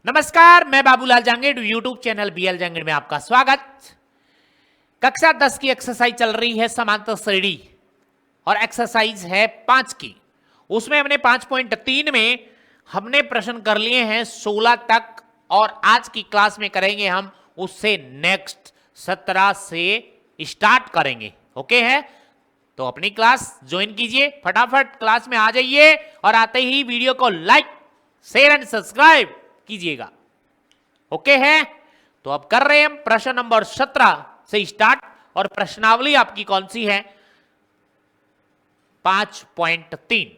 नमस्कार, मैं Babulal Jangid, YouTube channel BL Jangid में आपका स्वागत। कक्षा 10 की एक्सरसाइज चल रही है समांतर श्रेणी और एक्सरसाइज है 5 की। उसमें हमने 5.3 में हमने प्रश्न कर लिए हैं 16 तक और आज की क्लास में करेंगे हम उससे नेक्स्ट 17 से स्टार्ट करेंगे। ओके है, तो अपनी क्लास ज्वाइन कीजिए, फटाफट क्लास में आ जाइए और आते ही वीडियो को लाइक शेयर एंड सब्सक्राइब कीजिएगा। ओके है, तो अब कर रहे हैं हम प्रश्न नंबर 17 से स्टार्ट और प्रश्नावली आपकी कौन सी है? 5.3।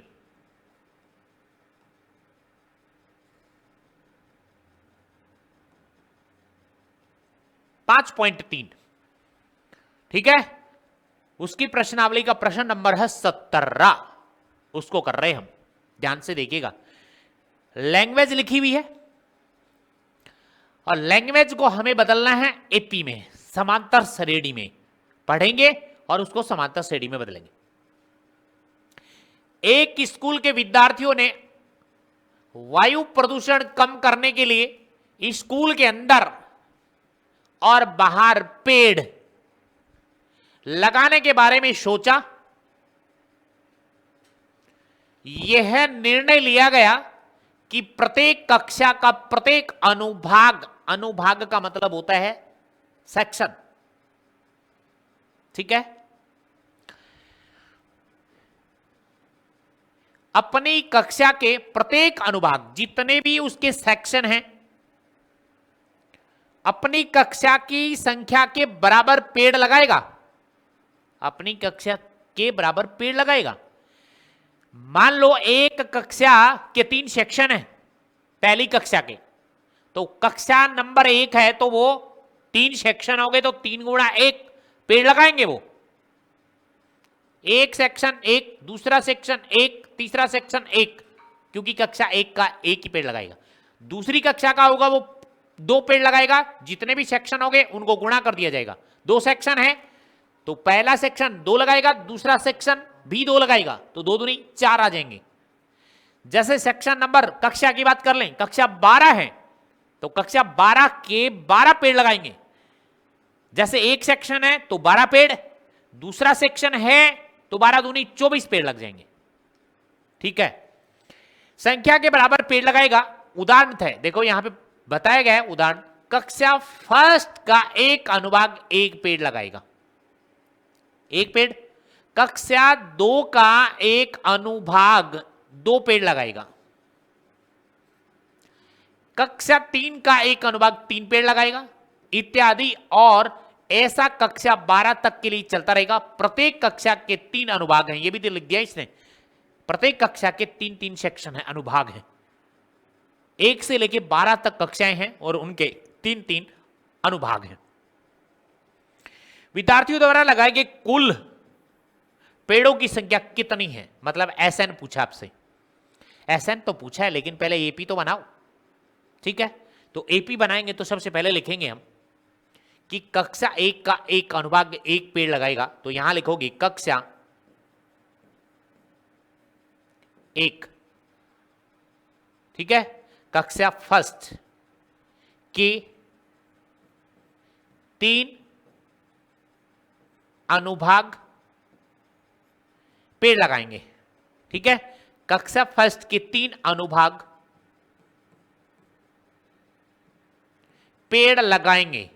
ठीक है, उसकी प्रश्नावली का प्रश्न नंबर है 17। उसको कर रहे हैं हम, ध्यान से देखिएगा। लैंग्वेज लिखी हुई है और लैंग्वेज को हमें बदलना है एपी में, समांतर श्रेणी में पढ़ेंगे और उसको समांतर श्रेणी में बदलेंगे। एक स्कूल के विद्यार्थियों ने वायु प्रदूषण कम करने के लिए स्कूल के अंदर और बाहर पेड़ लगाने के बारे में सोचा। यह निर्णय लिया गया कि प्रत्येक कक्षा का प्रत्येक अनुभाग, अनुभाग का मतलब होता है सेक्शन, ठीक है, अपनी कक्षा के प्रत्येक अनुभाग, जितने भी उसके सेक्शन हैं, अपनी कक्षा की संख्या के बराबर पेड़ लगाएगा। अपनी कक्षा के बराबर पेड़ लगाएगा। मान लो एक कक्षा के 3 सेक्शन है, पहली कक्षा के, तो कक्षा नंबर 1 है तो वो 3 सेक्शन हो गए, तो 3 गुणा 1 पेड़ लगाएंगे। वो एक सेक्शन 1, दूसरा सेक्शन 1, तीसरा सेक्शन 1, क्योंकि कक्षा 1 का 1 ही पेड़ लगाएगा। दूसरी कक्षा का होगा वो 2 पेड़ लगाएगा। जितने भी सेक्शन हो गए उनको गुणा कर दिया जाएगा। 2 सेक्शन है तो पहला सेक्शन 2 लगाएगा, दूसरा सेक्शन भी 2 लगाएगा, तो 2 दूनी 4 आ जाएंगे। जैसे सेक्शन नंबर, कक्षा की बात कर लें, कक्षा 12 है तो कक्षा 12 के 12 पेड़ लगाएंगे। जैसे एक सेक्शन है तो 12 पेड़, दूसरा सेक्शन है तो 12 दूनी 24 पेड़ लग जाएंगे। ठीक है, संख्या के बराबर पेड़ लगाएगा। उदाहरण है, देखो यहां पे बताया गया है उदाहरण, कक्षा फर्स्ट का एक अनुभाग 1 पेड़ लगाएगा, 1 पेड़। कक्षा 2 का एक अनुभाग 2 पेड़ लगाएगा। कक्षा 3 का एक अनुभाग 3 पेड़ लगाएगा, इत्यादि। और ऐसा कक्षा 12 तक के लिए चलता रहेगा। प्रत्येक कक्षा के 3 अनुभाग हैं, ये भी तो लिख दिया इसने। प्रत्येक कक्षा के 3-3 सेक्शन है, अनुभाग है। 1 से लेके 12 तक कक्षाएं हैं और उनके 3-3 अनुभाग हैं। विद्यार्थियों द्वारा लगाए गए कुल पेड़ों की संख्या कितनी है? मतलब एसएन पूछा आपसे। एसएन तो पूछा है, लेकिन पहले एपी तो बनाओ। ठीक है, तो एपी बनाएंगे तो सबसे पहले लिखेंगे हम कि कक्षा 1 का एक अनुभाग 1 पेड़ लगाएगा, तो यहां लिखोगे कक्षा 1। ठीक है, कक्षा फर्स्ट के 3 अनुभाग पेड़ लगाएंगे। ठीक है, कक्षा फर्स्ट के 3 अनुभाग पेड़ लगाएंगे।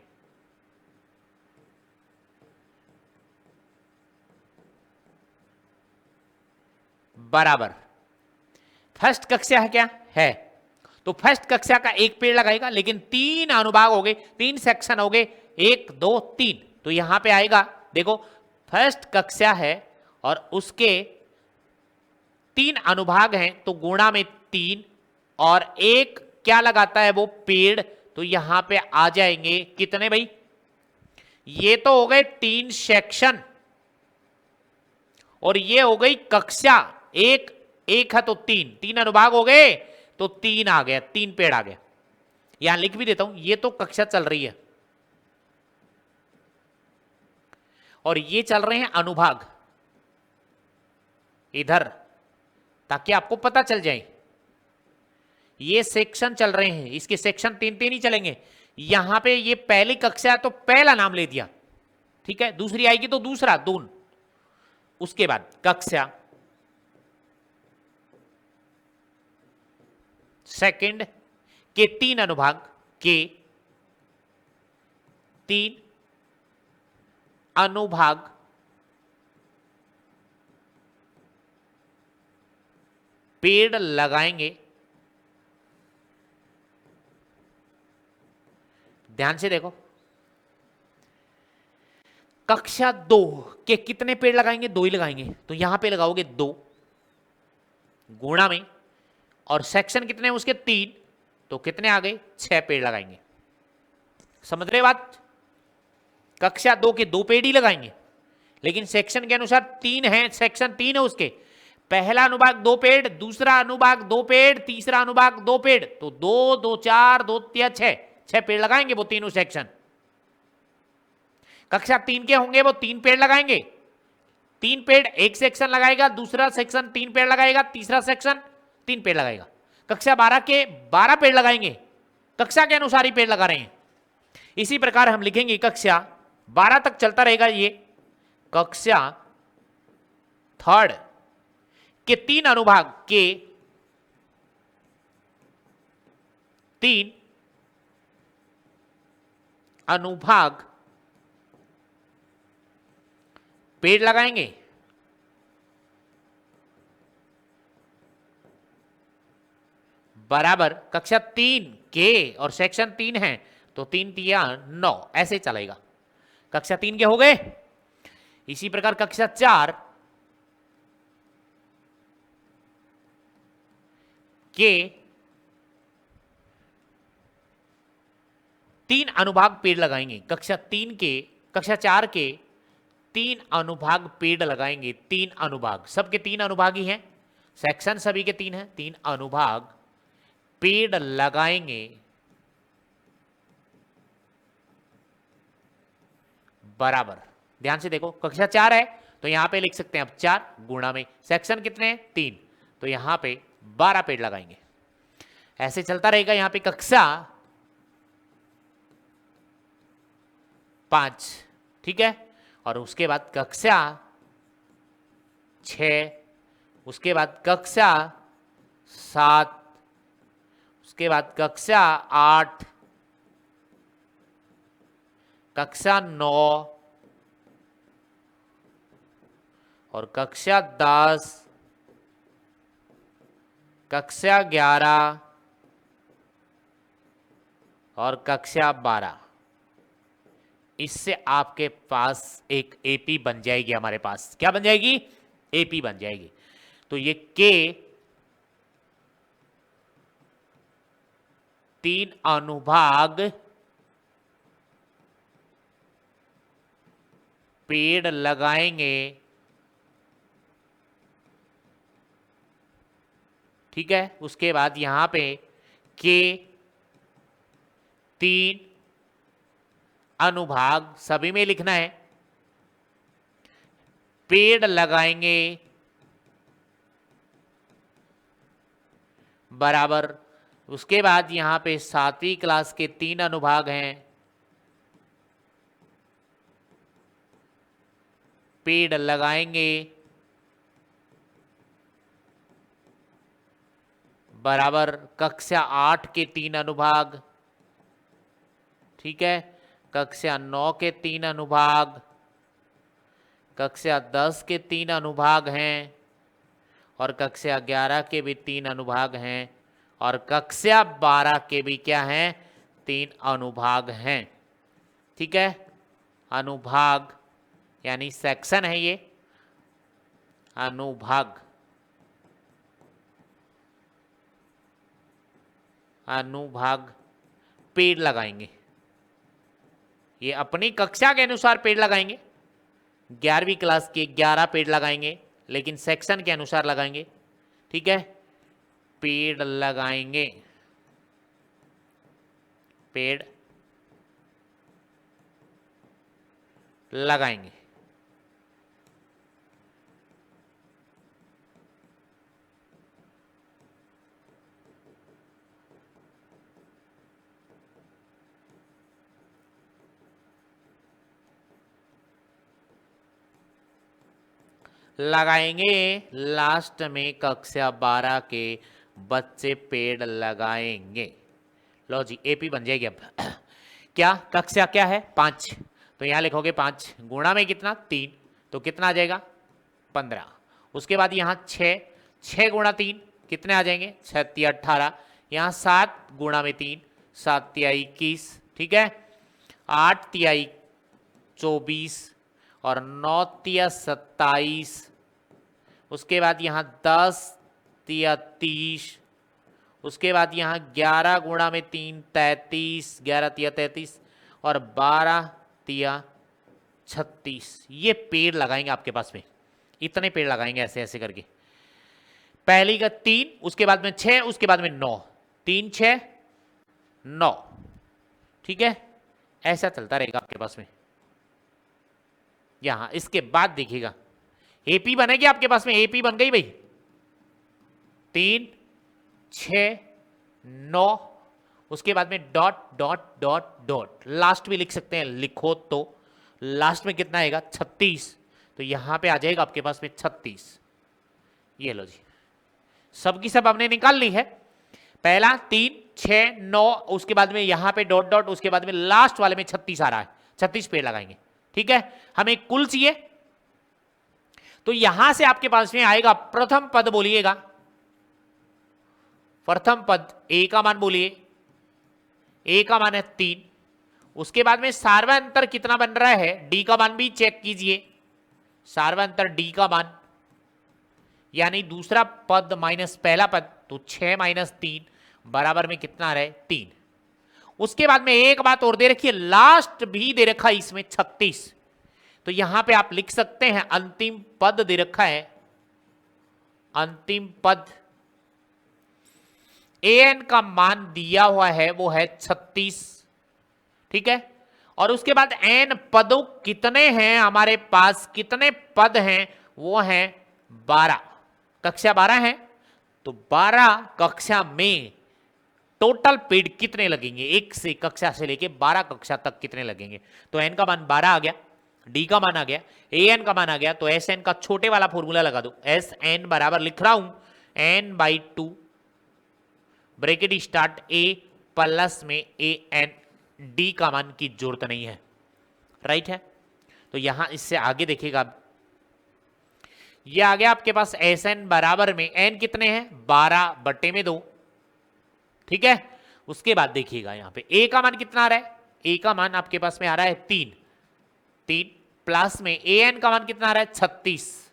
बराबर फर्स्ट कक्षा है क्या है, तो फर्स्ट कक्षा का 1 पेड़ लगाएगा, लेकिन 3 अनुभाग हो गए, 3 सेक्शन हो गए, 1 2 3, तो यहां पे आएगा, देखो फर्स्ट कक्षा है और उसके 3 अनुभाग हैं, तो गुणा में 3 और 1 क्या लगाता है वो पेड़, तो यहां पे आ जाएंगे कितने भाई? ये तो हो गए 3 सेक्शन और ये हो गई कक्षा 1 है तो 3 अनुभाग हो गए, तो 3 आ गया, 3 पेड़ आ गया। यहां लिख भी देता हूं, ये तो कक्षा चल रही है और ये चल रहे हैं अनुभाग इधर, ताकि आपको पता चल जाए ये सेक्शन चल रहे हैं, इसके सेक्शन 3 3 ही चलेंगे। यहां पे ये पहली कक्षा है तो पहला नाम ले दिया, ठीक है। दूसरी आएगी तो दूसरा, दून। उसके बाद कक्षा सेकंड के 3 अनुभाग, के 3 अनुभाग पेड़ लगाएंगे। ध्यान से देखो, कक्षा 2 के कितने पेड़ लगाएंगे? 2 ही लगाएंगे, तो यहां पे लगाओगे 2 गुणा में, और सेक्शन कितने हैं उसके? 3, तो कितने आ गए? 6 पेड़ लगाएंगे। समझ रहे बात? कक्षा 2 के 2 पेड़ ही लगाएंगे, लेकिन सेक्शन के अनुसार 3 है, सेक्शन 3 है उसके। पहला अनुभाग 2 पेड़, दूसरा अनुभाग 2 पेड़, तीसरा अनुभाग 2 पेड़, तो 2 2 4 2 3 6 पेड़ लगाएंगे वो तीनों सेक्शन। कक्षा 3 के होंगे वो 3 पेड़ लगाएंगे। 3 पेड़ एक सेक्शन लगाएगा, दूसरा सेक्शन 3 पेड़ लगाएगा, तीसरा सेक्शन 3 पेड़ लगाएगा। कक्षा 12 के 12 पेड़ लगाएंगे, कक्षा के अनुसार ही पेड़ लगा रहे हैं। इसी प्रकार हम लिखेंगे कक्षा 12 तक चलता रहेगा ये। कक्षा 3 के 3 अनुभाग, के 3 अनुभाग पेड़ लगाएंगे। बराबर कक्षा 3 के और सेक्शन 3 है तो 3 तिया 9, ऐसे चलेगा। कक्षा 3 के हो गए। इसी प्रकार कक्षा 4 के 3 अनुभाग पेड़ लगाएंगे। कक्षा 4 के 3 अनुभाग पेड़ लगाएंगे। 3 अनुभाग, सबके 3 अनुभाग ही हैं, सेक्शन सभी के 3 हैं। 3 अनुभाग पेड़ लगाएंगे बराबर। ध्यान से देखो, कक्षा 4 है तो यहां पे लिख सकते हैं अब 4 गुणा में, सेक्शन कितने हैं? 3, तो यहां पे 12 पेड़ लगाएंगे। ऐसे चलता रहेगा। यहां पे कक्षा 5, ठीक है, और उसके बाद कक्षा 6, उसके बाद कक्षा 7, उसके बाद कक्षा 8, कक्षा 9 और कक्षा 10, कक्षा 11 और कक्षा 12। इससे आपके पास एक एपी बन जाएगी। हमारे पास क्या बन जाएगी? एपी बन जाएगी। तो ये के 3 अनुभाग पेड़ लगाएंगे, ठीक है। उसके बाद यहां पे के 3 अनुभाग सभी में लिखना है, पेड़ लगाएंगे बराबर। उसके बाद यहां पे 7वीं क्लास के 3 अनुभाग हैं, पेड़ लगाएंगे बराबर कक्षा 8 के 3 अनुभाग, ठीक है। कक्षा 9 के 3 अनुभाग, कक्षा 10 के 3 अनुभाग हैं, और कक्षा 11 के भी 3 अनुभाग हैं, और कक्षा 12 के भी क्या हैं? 3 अनुभाग हैं, ठीक है। अनुभाग यानी सेक्शन है ये। अनुभाग, अनुभाग पेड़ लगाएंगे। ये अपनी कक्षा के अनुसार पेड़ लगाएंगे। 11वीं क्लास के 11 पेड़ लगाएंगे, लेकिन सेक्शन के अनुसार लगाएंगे, ठीक है। पेड़ लगाएंगे, पेड़ लगाएंगे। लगाएंगे लास्ट में कक्षा 12 के बच्चे पेड़ लगाएंगे। लो जी एपी बन जाएगी अब। क्या कक्षा क्या है 5, तो यहां लिखोगे 5 गुणा में कितना 3, तो कितना आ जाएगा 15। उसके बाद यहाँ 6, 6 गुणा 3 कितने आ जाएंगे 6 तिया 18, यहाँ 7 गुणा में 3 7 तिया 21, ठीक है 8 तिया 24 और 9 तिया 27। उसके बाद यहाँ 10 तिया 30, उसके बाद यहाँ 11 गुणा में 3 33, 11 तिया 33 और 12 तिया 36। ये पेड़ लगाएंगे आपके पास में, इतने पेड़ लगाएंगे ऐसे ऐसे करके। पहली का 3, उसके बाद में 6, उसके बाद में 9, 3 6 9, ठीक है ऐसा चलता रहेगा आपके पास में। यहां इसके बाद देखिएगा एपी बनेगी आपके पास में, एपी बन गई भाई 3 6 9, उसके बाद में dot dot dot dot, last भी लिख सकते हैं लिखो तो लास्ट में कितना आएगा 36, तो यहां पे आ जाएगा आपके पास में 36। ये लो जी सबकी सब हमने निकाल ली है, पहला 3 6 9, उसके बाद में यहां पे डॉट डॉट, उसके बाद में लास्ट वाले में 36 आ रहा है, 36 पेड़ लगाएंगे, ठीक है। हमें कुल चाहिए, तो यहां से आपके पास में आएगा प्रथम पद, बोलिएगा प्रथम पद ए का मान बोलिए, ए का मान है 3, उसके बाद में सार्वंतर कितना बन रहा है डी का मान भी चेक कीजिए, सार्वंतर डी का मान यानी दूसरा पद माइनस पहला पद, तो 6 माइनस 3 बराबर में कितना आ रहा है 3। उसके बाद में एक बात और दे रखी है, लास्ट भी दे रखा है इसमें 36, तो यहां पे आप लिख सकते हैं अंतिम पद दे रखा है, अंतिम पद एन का मान दिया हुआ है वो है 36, ठीक है। और उसके बाद एन पदों कितने हैं हमारे पास, कितने पद हैं वो हैं 12, कक्षा 12 है, तो 12 कक्षा में टोटल पेड़ कितने लगेंगे, एक से कक्षा से लेके 12 कक्षा तक कितने लगेंगे, तो एन का मान 12 आ गया, डी का मान आ गया, ए एन का मान आ गया, तो एस एन का छोटे वाला फॉर्मूला लगा दो, एस एन बराबर लिख रहा हूं n/2 ब्रैकेट स्टार्ट ए प्लस में ए एन, डी का मान की जरूरत नहीं है, राइट है। तो यहां इससे आगे देखिएगा, ये आ गया आपके पास एस एन बराबर में एन कितने हैं 12/2, ठीक है। उसके बाद देखिएगा यहां पे ए का मान कितना आ रहा है, ए का मान आपके पास में आ रहा है 3 प्लस में ए एन का मान कितना आ रहा है 36,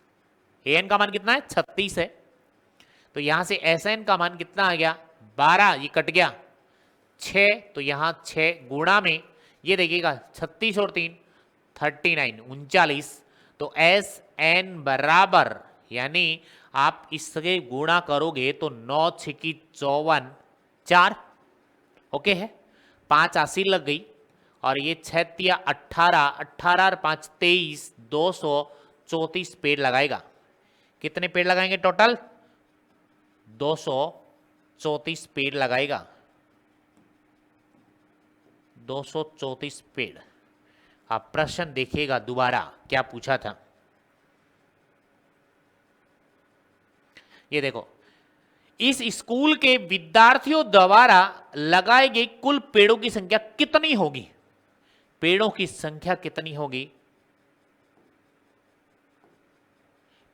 ए एन का मान कितना है 36 है, तो यहां से एस एन का मान कितना आ गया 12, ये कट गया 6, तो यहां 6 गुणा में ये देखिएगा 36 और 3 39 39, तो एस एन बराबर यानी आप इससे गुणा करोगे तो 9 6 की 54 4, ओके है 5 80 लग गई, और ये 6 तिया 18, 18 और 5 23, 234 पेड़ लगाएगा। कितने पेड़ लगाएंगे टोटल 234 पेड़ लगाएगा, 234 पेड़। आप प्रश्न देखिएगा दोबारा क्या पूछा था, ये देखो इस स्कूल के विद्यार्थियों द्वारा लगाए गए कुल पेड़ों की संख्या कितनी होगी, पेड़ों की संख्या कितनी होगी,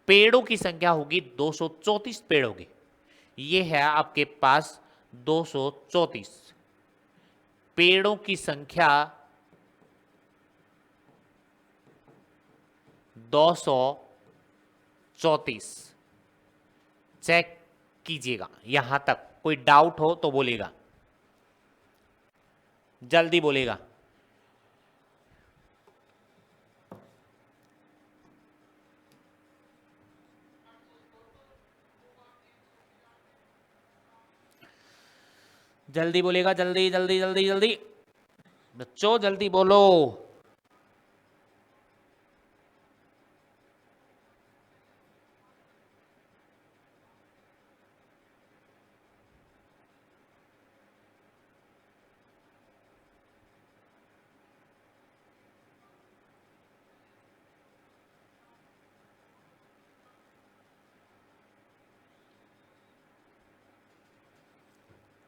पेड़ों की संख्या होगी 234 पेड़ होगी, ये है आपके पास 234 पेड़ों की संख्या 234, चेक कीजिएगा, यहां तक कोई डाउट हो तो बोलेगा, जल्दी बोलेगा। जल्दी बोलेगा, जल्दी जल्दी जल्दी जल्दी बच्चों जल्दी बोलो।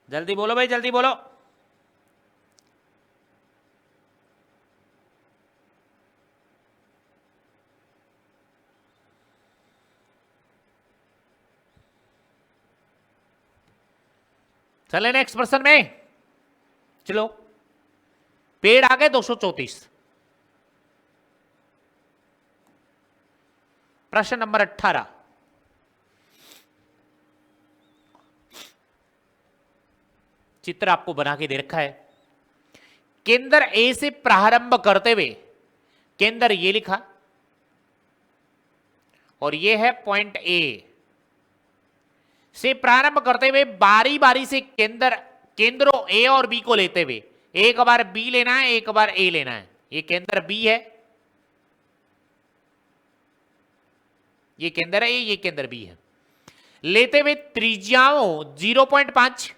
जल्दी बोलो भाई, जल्दी बोलो। चले नेक्स्ट प्रश्न में। चलो, पेड़ आ गए 234। प्रश्न नंबर 18। चित्र आपको बना के दे रखा है। केंद्र ए से प्रारंभ करते हुए, केंद्र ये लिखा और ये है पॉइंट ए से प्रारंभ करते हुए बारी बारी से केंद्रों ए और बी को लेते हुए, एक बार बी लेना है, एक बार ए लेना है। ये केंद्र बी है, ये केंद्र ए, ये केंद्र बी है। लेते हुए त्रिज्याओं 0.5,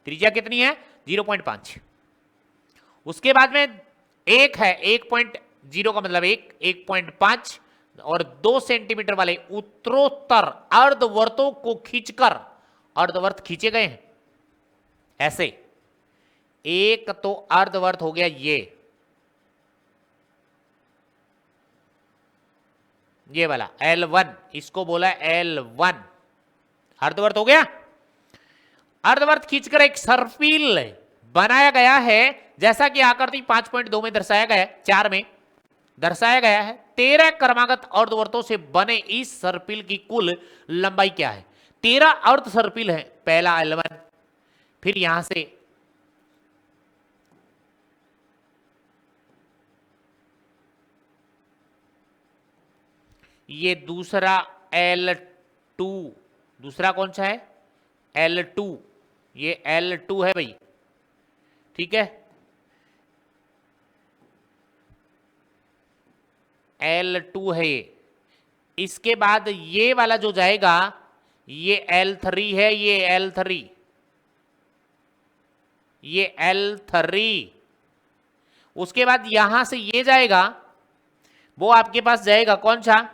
त्रिज्या कितनी है 0.5। उसके बाद में एक है 1.0 का मतलब 1.5 और 2 सेंटीमीटर वाले उत्तरोत्तर अर्धवर्तों को खींचकर, अर्धवर्त खींचे गए हैं ऐसे। एक तो अर्धवर्त हो गया ये वाला L1, इसको बोला L1, अर्धवर्त हो गया। अर्धवर्त खींचकर एक सर्पिल बनाया गया है, जैसा कि आकृति 5.2 में दर्शाया गया है, 4 में दर्शाया गया है। 13 क्रमागत अर्धवर्तों से बने इस सर्पिल की कुल लंबाई क्या है? 13 अर्ध सर्पिल है। पहला L1, फिर यहां से ये दूसरा L2, दूसरा कौन सा है L2, ये L2 है भाई, ठीक है। L2 है ये। इसके बाद ये वाला जो जाएगा ये L3 है, ये L3, ये L3। उसके बाद यहां से ये जाएगा, वो आपके पास जाएगा कौन सा,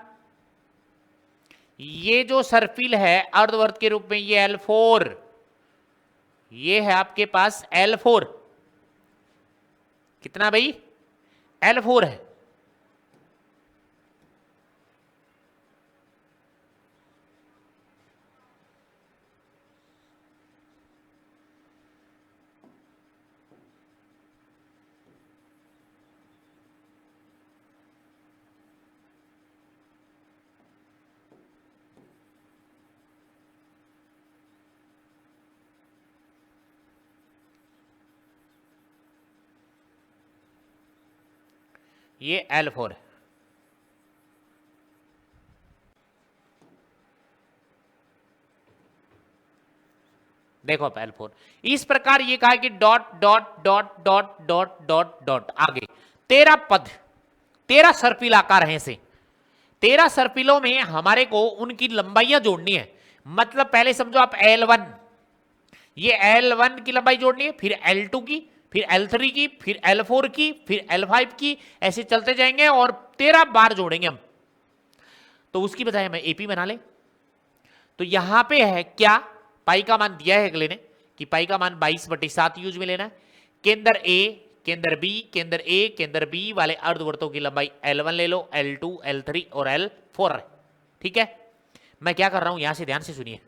ये जो सर्पिल है अर्धवर्त के रूप में, ये L4, ये है आपके पास L4। कितना भाई L4 है। ये L4 है। देखो आप L4, इस प्रकार ये कहा कि dot dot dot dot dot dot dot आगे 13 पद, 13 सर्पिल आकार हैं से। 13 सर्पिलों में हमारे को उनकी लंबाइयां जोड़नी है। मतलब पहले समझो आप L1, ये L1 की लंबाई जोड़नी है, फिर L2 की, फिर L3 की, फिर L4 की, फिर L5 की, ऐसे चलते जाएंगे और 13 बार जोड़ेंगे हम। तो उसकी बजाय हमें एपी बना ले। तो यहां पे है क्या, पाई का मान दिया है अगले ने कि पाई का मान 22/7 यूज में लेना है। केंद्र ए, केंद्र बी, केंद्र ए, केंद्र बी वाले अर्धवर्तों की लंबाई L1 ले लो, L2, L3 और L4 है, ठीक है। मैं क्या कर रहा हूं, यहां से ध्यान से सुनिए।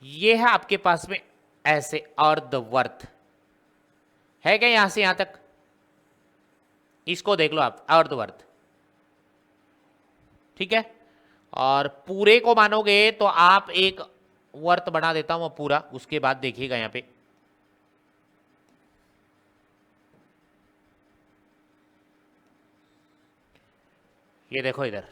ये है आपके पास में ऐसे अर्धवर्त है क्या, यहां से यहां तक, इसको देख लो आप अर्धवर्त, ठीक है। और पूरे को मानोगे तो आप एक वर्त बना देता हूं पूरा, उसके बाद देखिएगा यहां पे ये देखो इधर,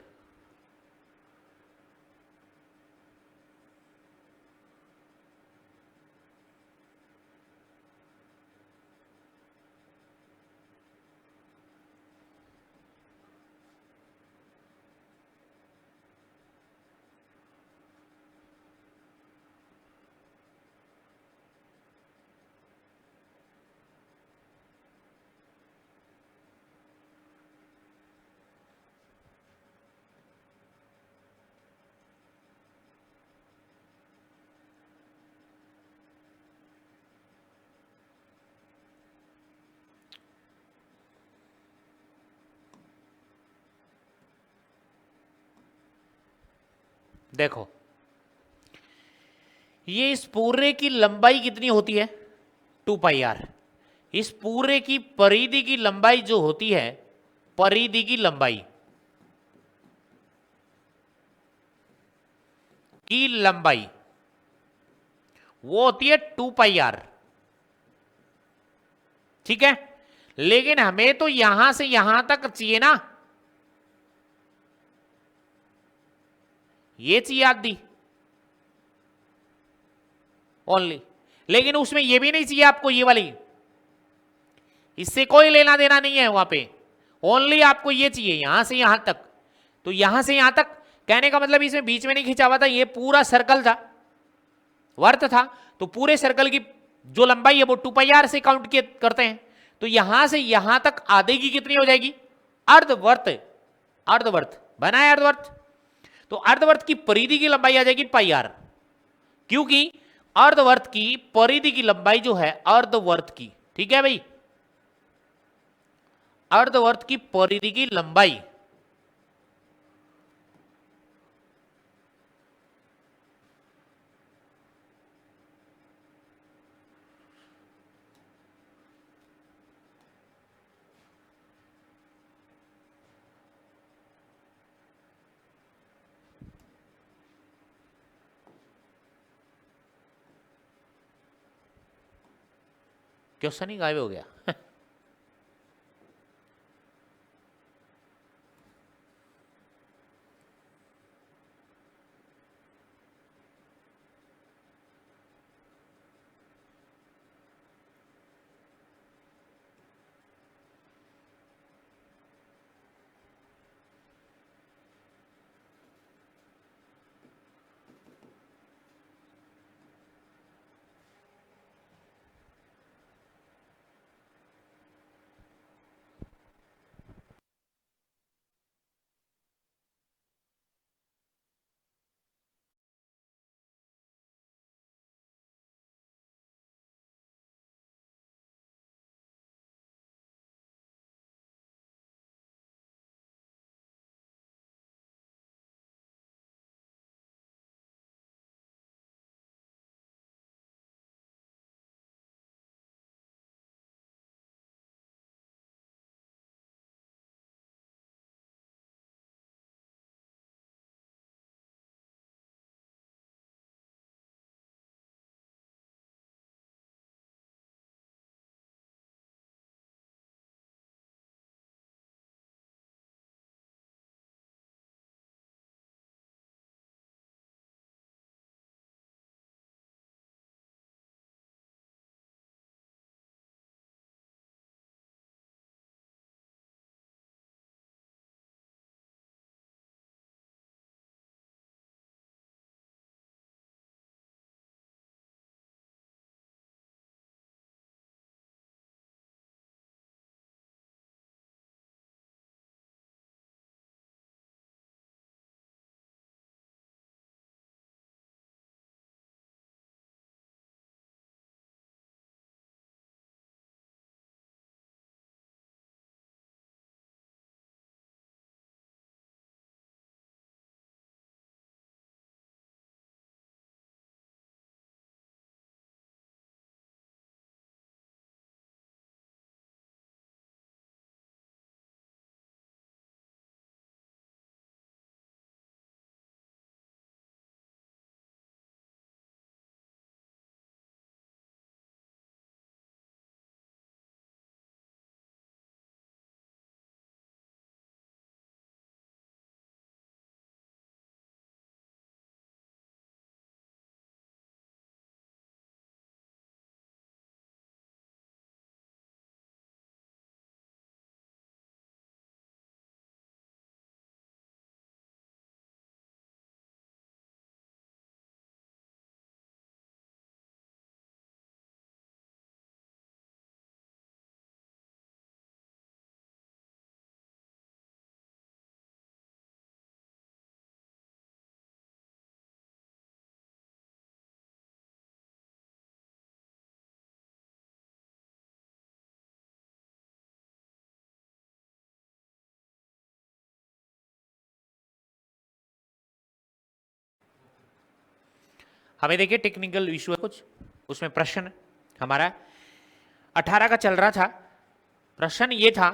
देखो ये इस पूरे की लंबाई कितनी होती है 2πr। इस पूरे की परिधि की लंबाई जो होती है, परिधि की लंबाई वो होती है 2πr। ठीक है, लेकिन हमें तो यहां से यहां तक चाहिए ना, ये चाहिए आदि ओनली, लेकिन उसमें ये भी नहीं चाहिए आपको, ये वाली, इससे कोई लेना देना नहीं है वहां पे, ओनली आपको ये चाहिए यहां से यहां तक। तो यहां से यहां तक कहने का मतलब इसमें बीच में नहीं खिंचा हुआ था, ये पूरा सर्कल था, वर्त था, तो पूरे सर्कल की जो लंबाई है वो 2πr से काउंट करते हैं। तो यहां से यहां तक आधे की कितनी हो जाएगी, अर्धवर्त, अर्धवर्त बना है अर्धवर्त, तो अर्धवर्त की परिधि की लंबाई आ जाएगी πr, क्योंकि अर्धवर्त की परिधि की लंबाई जो है अर्धवर्त की, ठीक है भाई, अर्धवर्त की परिधि की लंबाई क्वेश्चन ही गायब हो गया। हमें देखिए टेक्निकल इशू है कुछ, उसमें प्रश्न हमारा 18 का चल रहा था। प्रश्न ये था,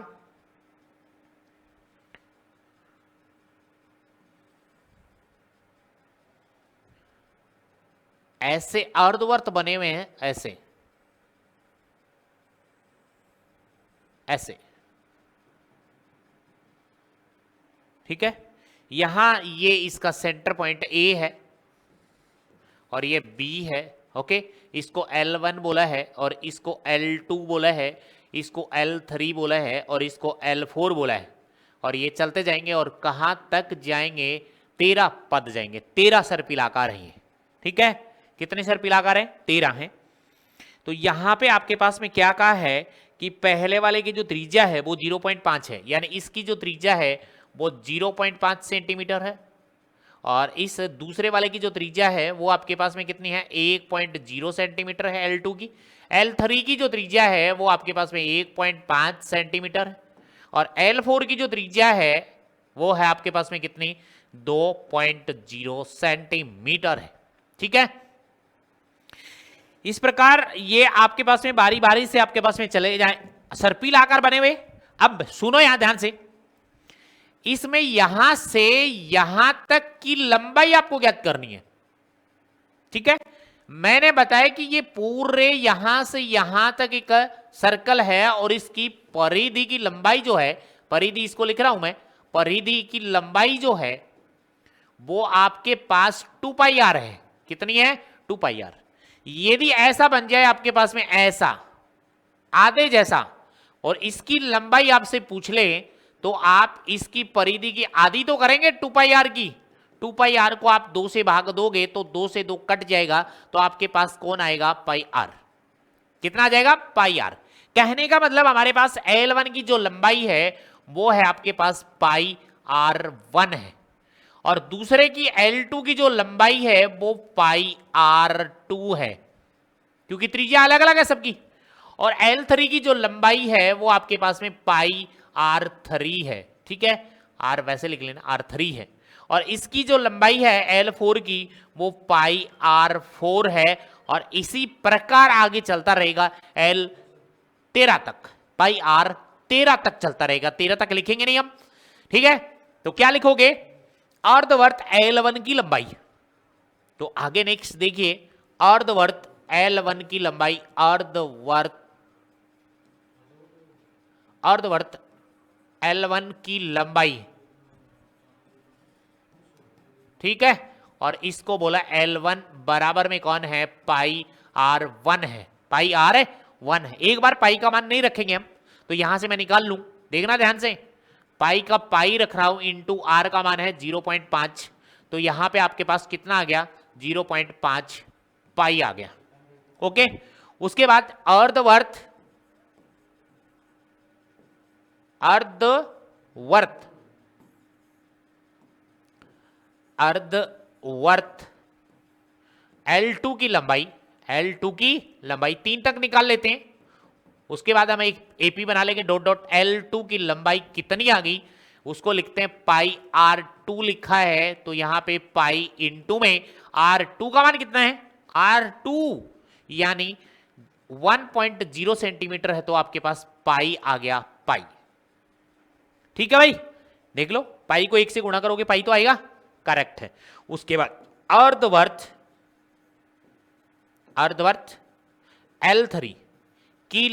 ऐसे अर्धवर्त बने हुए हैं, ऐसे ऐसे, ठीक है। यहां ये इसका सेंटर पॉइंट ए है और ये बी है, ओके। इसको L1 बोला है और इसको L2 बोला है, इसको L3 बोला है और इसको L4 बोला है। और ये चलते जाएंगे और कहां तक जाएंगे, 13 पद जाएंगे, 13 सर्पिलाकार हैं ये, ठीक है। कितने सर्पिलाकार हैं, 13 हैं। तो यहां पे आपके पास में क्या कहा है कि पहले वाले की जो त्रिज्या है वो 0.5 है, यानी इसकी जो त्रिज्या है वो 0.5 सेंटीमीटर है, और इस दूसरे वाले की जो त्रिज्या है वो आपके पास में कितनी है, 1.0 सेंटीमीटर है L2 की। L3 की जो त्रिज्या है वो आपके पास में 1.5 सेंटीमीटर है, और L4 की जो त्रिज्या है वो है आपके पास में कितनी, 2.0 सेंटीमीटर है, ठीक है। इस प्रकार ये आपके पास में बारी बारी से आपके पास में चले जाए सर्पिल आकार बने हुए। अब सुनो यहां ध्यान से, इसमें यहां से यहां तक की लंबाई आपको ज्ञात करनी है, ठीक है। मैंने बताया कि ये पूरे यहां से यहां तक एक सर्कल है और इसकी परिधि की लंबाई जो है, परिधि इसको लिख रहा हूं मैं, परिधि की लंबाई जो है वो आपके पास 2 पाई आर है। कितनी है, 2 पाई आर। यदि ऐसा बन जाए आपके पास में, ऐसा आधे जैसा, और इसकी लंबाई आपसे पूछ ले, तो आप इसकी परिधि की आधी तो करेंगे 2 पाई आर की। 2 पाई आर को आप 2 से भाग दोगे तो 2 से 2 कट जाएगा, तो आपके पास कौन आएगा, पाई आर। कितना आ जाएगा, पाई आर। कहने का मतलब हमारे पास L1 की जो लंबाई है वो है आपके पास पाई R1 है, और दूसरे की L2 की जो लंबाई है वो पाई R2 है, क्योंकि त्रिज्या अलग अलग है सबकी। और L3 की जो लंबाई है वो आपके पास में पाई R3 है, ठीक है। R वैसे लिख लेना, R3 है। और इसकी जो लंबाई है L4 की वो पाई R4 है, और इसी प्रकार आगे चलता रहेगा L13 तक, पाई R13 तक चलता रहेगा। 13 तक लिखेंगे नहीं हम, ठीक है। तो क्या लिखोगे, अर्धवर्त L1 की लंबाई। तो आगे नेक्स्ट देखिए, अर्धवर्त L1 की लंबाई, अर्धवर्त L1 की लंबाई, ठीक है। और इसको बोला L1 बराबर में कौन है, पाई R1 है, पाई R1 है। एक बार पाई का मान नहीं रखेंगे हम, तो यहां से मैं निकाल लूं, देखना ध्यान से, पाई का पाई रख रहा हूं, इंटू आर का मान है 0.5, तो यहां पे आपके पास कितना आ गया, 0.5 पाई आ गया, ओके। उसके बाद अर्धवर्त, अर्धवर्त L2 की लंबाई, L2 की लंबाई 3 तक निकाल लेते हैं। उसके बाद हम एक एपी बना लेंगे, डॉट डॉट L2 की लंबाई कितनी आ गई, उसको लिखते हैं पाई R2 लिखा है, तो यहां पे पाई इंटू में R2 का मान कितना है, R2 यानी 1.0 सेंटीमीटर है, तो आपके पास पाई आ गया, पाई, ठीक है भाई। देख लो, पाई को 1 से गुणा करोगे पाई तो आएगा, करेक्ट है। उसके बाद अर्धवर्त L3 की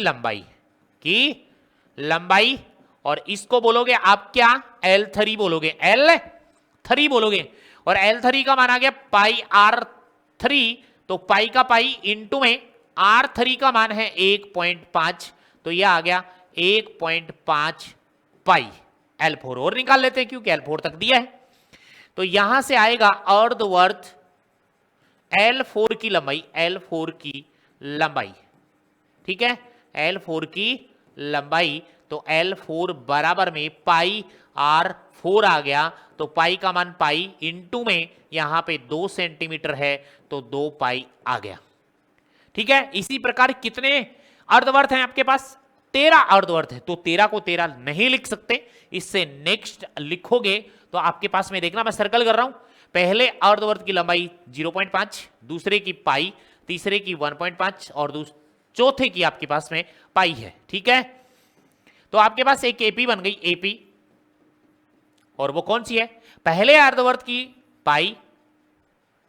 लंबाई, और इसको बोलोगे आप क्या, L3 बोलोगे, L3 बोलोगे, और L3 का मान आ गया पाई R3, तो पाई का पाई इंटू में R3 का मान है 1.5, तो यह आ गया 1.5 पाई। L4 और निकाल लेते हैं क्योंकि L4 तक दिया है, तो यहां से आएगा अर्धवर्त L4 की लंबाई, ठीक है, L4 की लंबाई, तो L4 बराबर में पाई R4 आ गया, तो पाई का मान पाई इंटू में यहां पे 2 सेंटीमीटर है, तो 2 पाई आ गया, ठीक है। इसी प्रकार कितने अर्धवर्त हैं आपके पास, 13 अर्धवर्त है, तो 13 को 13 नहीं लिख सकते, इससे नेक्स्ट लिखोगे तो आपके पास में, देखना मैं सर्कल कर रहा हूं, पहले अर्धवर्त की लंबाई 0.5, दूसरे की पाई, तीसरे की 1.5 और चौथे की आपके पास में पाई है। ठीक है, तो आपके पास एक एपी बन गई, एपी, और वो कौन सी है? पहले अर्धवर्त की पाई,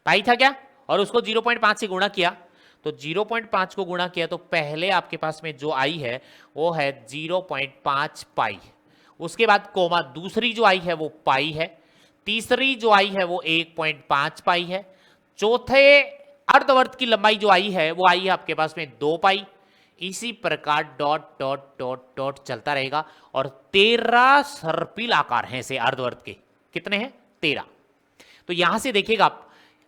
पाई था क्या, और उसको 0.5 से गुणा किया, तो 0.5 को गुणा किया तो पहले आपके पास में जो आई है वो है 0.5 पाई। उसके बाद कोमा, दूसरी जो आई है वो पाई है, तीसरी जो आई है वो 1.5 पाई है, चौथे अर्धवर्त की लंबाई जो आई है वो आई है आपके पास में 2 पाई। इसी प्रकार डॉट डॉट डॉट डॉट चलता रहेगा, और 13 सर्पिल आकार हैं से अर्धवर्त के। कितने हैं? 13। तो यहां से देखिएगा आप,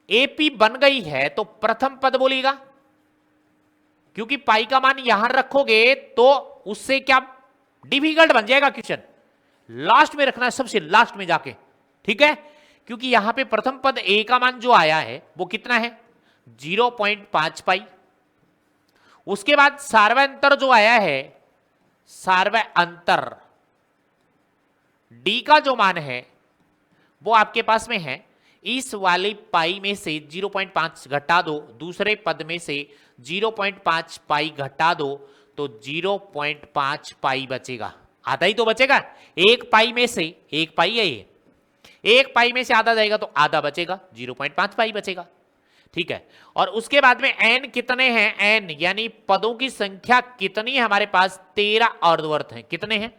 एपी बन गई है तो प्रथम पद बोलिएगा, क्योंकि पाई का मान यहां रखोगे तो उससे क्या डिफिकल्ट बन जाएगा क्वेश्चन, लास्ट में रखना है, सबसे लास्ट में जाके। ठीक है, क्योंकि यहां पे प्रथम पद ए का मान जो आया है वो कितना है? 0.5 पाई। उसके बाद सार्वयंतर जो आया है, सार्वयंतर डी का जो मान है वो आपके पास में है, इस वाली पाई में से 0.5 घटा दो, दूसरे पद में से 0.5 पाई घटा दो, तो 0.5 पाई बचेगा। आधा ही तो बचेगा, एक पाई में से, एक पाई है ये, एक पाई में से आधा जाएगा तो आधा बचेगा, 0.5 पाई बचेगा। ठीक है, और उसके बाद में n कितने हैं? n यानी पदों की संख्या कितनी है हमारे पास? 13 अर्धवर्त हैं। कितने हैं?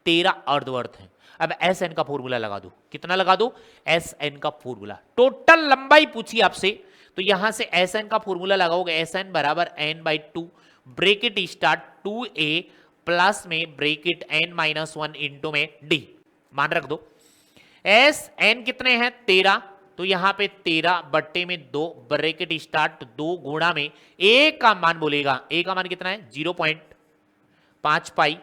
13 अर्धवर्त हैं। अब एस एन का फॉर्मूला लगा दू, कितना लगा दू? एस एन का फॉर्मूला, टोटल लंबाई पूछी आपसे, तो यहां से एस एन का फॉर्मूला लगाओगे, एस एन बराबर n/2 bracket start 2a plus में ब्रेकेट n-1 इंटू में d, मान रख दो। एस एन कितने हैं? 13, तो यहां पे 13/2 ब्रेकेट स्टार्ट 2 गुणा में ए का मान बोलेगा, ए का मान कितना है? 0.5 पाई,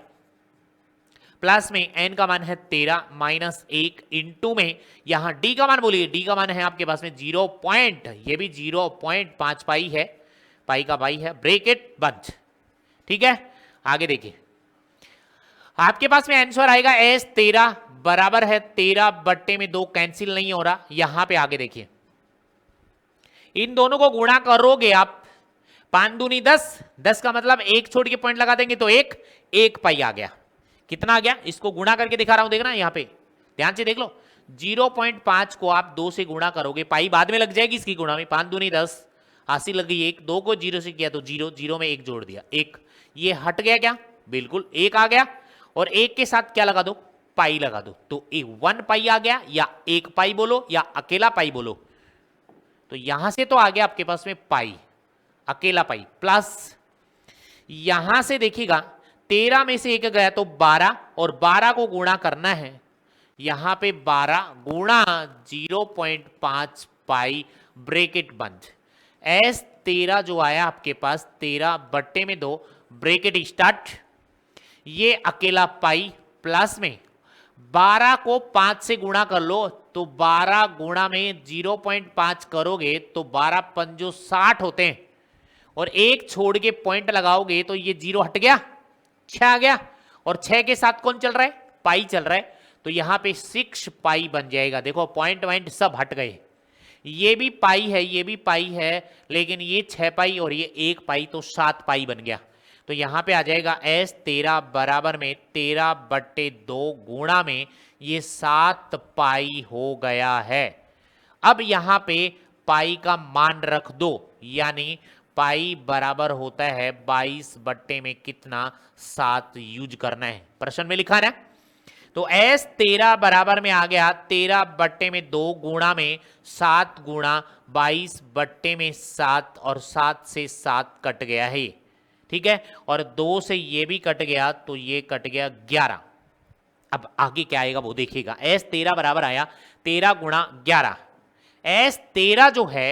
प्लस में n का मान है 13 माइनस 1 इंटू में यहां d का मान बोलिए, d का मान है आपके पास में 0 पॉइंट, ये भी 0.5 पाई है, पाई का पाई है, ब्रेकेट बंद। ठीक है, आगे देखिए, आपके पास में आंसर आएगा एस 13 बराबर है 13/2, कैंसिल नहीं हो रहा। यहां पे आगे देखिए, इन दोनों को गुणा करोगे आप, 5 दूनी 10, 10 का मतलब एक छोड़ के पॉइंट लगा देंगे तो एक पाई आ गया। कितना आ गया? इसको गुणा करके दिखा रहा हूं, देखना यहां पे ध्यान से देख लो, 0.5 को आप 2 से गुणा करोगे, पाई बाद में लग जाएगी इसकी गुणा में, 5 दूनी 10, हासिल लग गई 1, 2 को 0 से किया तो 0, 0 में 1 जोड़ दिया, 1, ये हट गया क्या? बिल्कुल 1 आ गया, और 1 के साथ क्या लगा दो? पाई लगा दो, तो 1 पाई आ गया, या 1 पाई बोलो या अकेला पाई बोलो, तो यहां से तो आ गया आपके पास में पाई, अकेला पाई, प्लस यहां से देखिएगा 13 में से 1 गया तो 12, और 12 को गुणा करना है, यहां पे 12 गुणा 0.5 पाई ब्रेकेट बंद। एस 13 जो आया आपके पास 13/2 ब्रेकेट स्टार्ट, ये अकेला पाई, प्लस में 12 को 5 से गुणा कर लो, तो 12 गुणा में 0.5 करोगे तो 12 पंजो 60 होते हैं, और एक छोड़ के पॉइंट लगाओगे तो ये 0 हट गया, 6 आ गया, और 6 के साथ कौन चल रहा है? पाई चल रहा है, तो यहां पे 6 पाई बन जाएगा। देखो पॉइंट वाइंट सब हट गए, ये भी पाई है, ये भी पाई है, लेकिन ये 6 पाई और ये 1 पाई, तो 7 पाई बन गया। तो यहां पे आ जाएगा एस 13 बराबर में 13/2 गुणा में ये 7 पाई हो गया है। अब यहां पे पाई का मान रख दो, यानी पाई बराबर होता है 22 में कितना? 7 यूज करना है, प्रश्न में लिखा ना। तो एस 13 बराबर में आ गया 13/2 गुणा में 7 गुणा 22/7, और 7 से 7 कट गया है, ठीक है, और 2 से ये भी कट गया, तो ये कट गया 11। अब आगे क्या आएगा वो देखिएगा, एस 13 बराबर आया 13 गुणा 11, एस 13 जो है,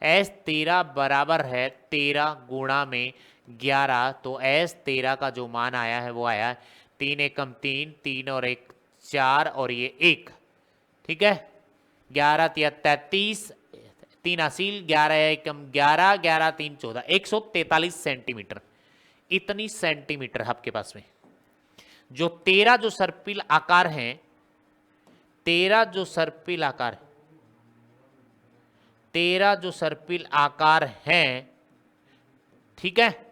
एस 13 बराबर है 13 गुणा में 11, तो एस 13 का जो मान आया है वो आया 3 एकम 3, 3 और 1 4, और ये 1, ठीक है, 11 तिया 33, 3 असील, 11 एकम 11, 11 3 14, 143 सेंटीमीटर, इतनी सेंटीमीटर आपके पास में जो 13 जो सर्पिल आकार हैं, 13 जो सर्पिल आकार, 13 जो सर्पिल आकार हैं, ठीक है,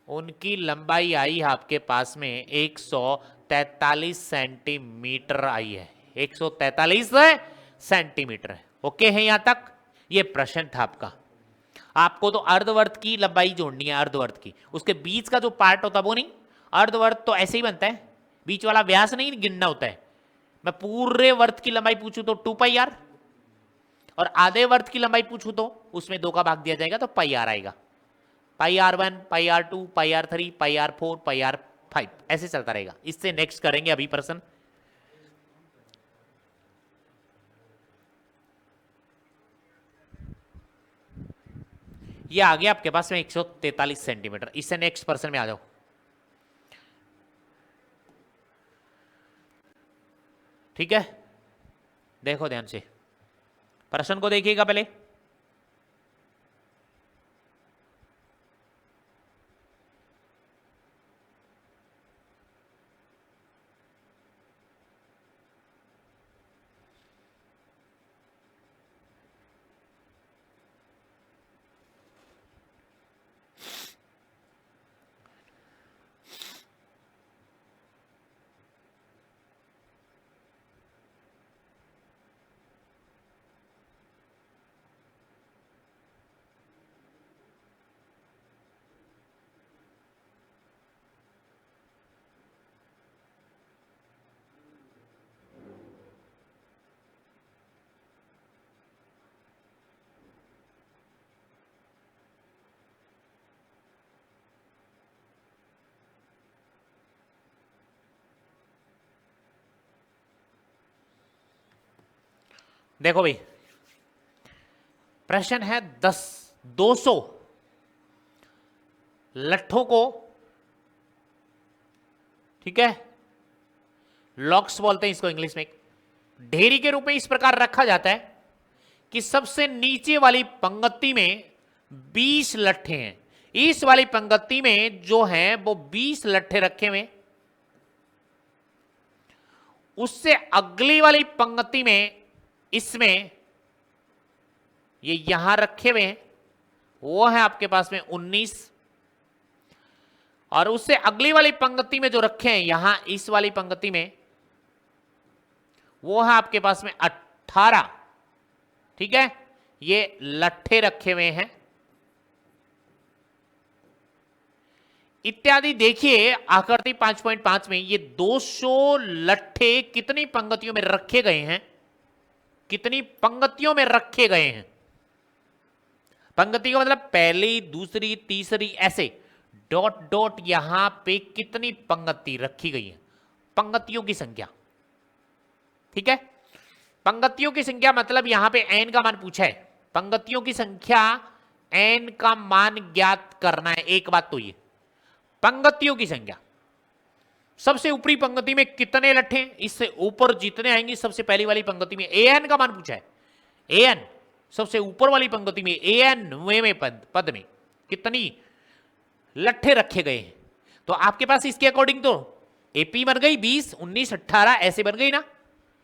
उनकी लंबाई आई आपके पास में 143 सेंटीमीटर आई है, 143 सेंटीमीटर है। ओके है यहां तक? ये प्रश्न था आपका। आपको तो अर्धवर्त की लंबाई जोड़नी है, अर्धवर्त की, उसके बीच का जो पार्ट होता है वो नहीं। अर्धवर्त तो ऐसे ही बनता है, बीच वाला व्यास नहीं गिनना होता है। मैं पूरे वर्त की लंबाई पूछूं तो 2 पाई आर, और आधे वर्त की लंबाई पूछूं तो उसमें 2 का भाग दिया जाएगा तो पाई आर आएगा। Pi r 1, pi r 2, pi r 3, pi r 4, pi r 5, ऐसे चलता रहेगा। इससे नेक्स्ट करेंगे अभी प्रश्न। ये आ गया आपके पास में 143 सेंटीमीटर। इससे नेक्स्ट पर्सन में आ जाओ। ठीक है, देखो ध्यान से, प्रश्न को देखिएगा पहले। देखो भाई, प्रश्न है 200 लट्ठों को, ठीक है, लॉक्स बोलते हैं इसको इंग्लिश में, ढेरी के रूप में इस प्रकार रखा जाता है कि सबसे नीचे वाली पंक्ति में 20 लट्ठे हैं। इस वाली पंक्ति में जो है वो 20 लट्ठे रखे हुए, उससे अगली वाली पंक्ति में इसमें ये यहां रखे हुए हैं, वो है आपके पास में 19, और उससे अगली वाली पंक्ति में जो रखे हैं यहां इस वाली पंक्ति में, वो है आपके पास में 18। ठीक है, ये लट्ठे रखे हुए हैं इत्यादि। देखिए आकृति 5.5 में ये 200 लट्ठे कितनी पंक्तियों में रखे गए हैं, कितनी पंक्तियों में रखे गए हैं। पंक्ति का मतलब पहली, दूसरी, तीसरी, ऐसे डॉट डॉट यहां पे कितनी पंक्ति रखी गई है, पंक्तियों की संख्या। ठीक है, पंक्तियों की संख्या मतलब यहां पे n का मान पूछा है, पंक्तियों की संख्या n का मान ज्ञात करना है। एक बात तो ये, पंक्तियों की संख्या, सबसे ऊपरी पंक्ति में कितने लट्ठे, इससे ऊपर जितने आएंगे सबसे पहली वाली पंक्ति में an का मान पूछा है। an सबसे ऊपर वाली पंक्ति में an में पद में कितनी लट्ठे रखे गए हैं। तो आपके पास इसके अकॉर्डिंग तो एपी बन गई 20, 19, 18 ऐसे बन गई ना,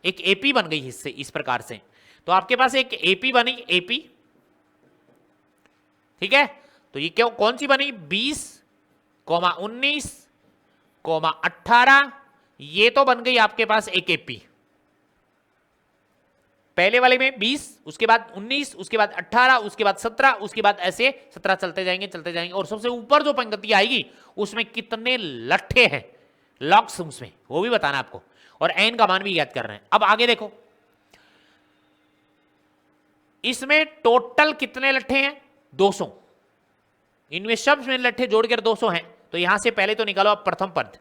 एक एपी बन गई इससे, इस प्रकार से। तो आपके पास एक एपी बनी, एपी। ठीक है, तो ये क्यों, कौन सी बनी, 20, 19, 18, ये तो बन गई आपके पास एक एपी। पहले वाले में 20, उसके बाद 19, उसके बाद 18, उसके बाद 17, उसके बाद ऐसे 17 चलते जाएंगे, और सबसे ऊपर जो पंक्ति आएगी उसमें कितने लट्ठे हैं, लॉक्स उसमें, वो भी बताना आपको, और एन का मान भी याद कर रहे हैं। अब आगे देखो, इसमें टोटल कितने लट्ठे हैं, 200। इनमें सब में लट्ठे जोड़कर 200 हैं। तो यहां से पहले तो निकालो आप प्रथम पद,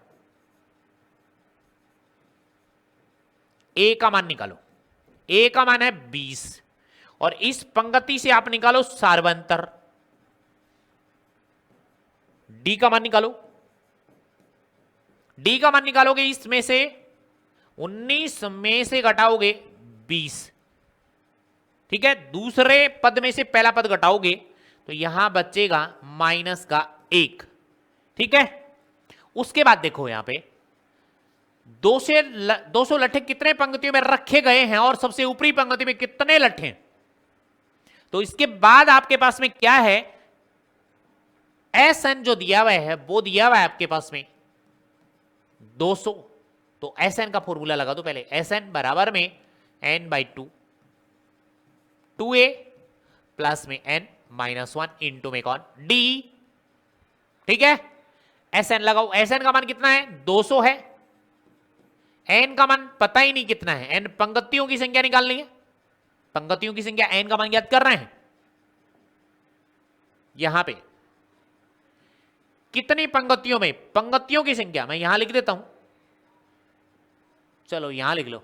ए का मान निकालो, ए का मान है 20, और इस पंक्ति से आप निकालो सार्वंतर, डी का मान निकालो, डी का मान निकालोगे, इसमें से 19 में से घटाओगे 20। ठीक है, दूसरे पद में से पहला पद घटाओगे तो यहां बचेगा माइनस का 1। ठीक है, उसके बाद देखो यहां पे 200 लट्ठे कितने पंक्तियों में रखे गए हैं, और सबसे ऊपरी पंक्ति में कितने लट्ठे हैं। तो इसके बाद आपके पास में क्या है, एस एन जो दिया हुआ है वो दिया हुआ है आपके पास में 200। तो एस एन का फॉर्मूला लगा दो पहले, एस एन बराबर में एन बाई 2 ए प्लस में एन माइनस 1 इंटू में कौन डी। ठीक है, एस एन लगाओ, एस एन का मान कितना है 200 है, एन का मान पता ही नहीं कितना है, एन पंक्तियों की संख्या निकालनी है, पंक्तियों की संख्या एन का मान ज्ञात कर रहे हैं। यहां पे कितनी पंक्तियों में, पंक्तियों की संख्या मैं यहां लिख देता हूं, चलो यहां लिख लो,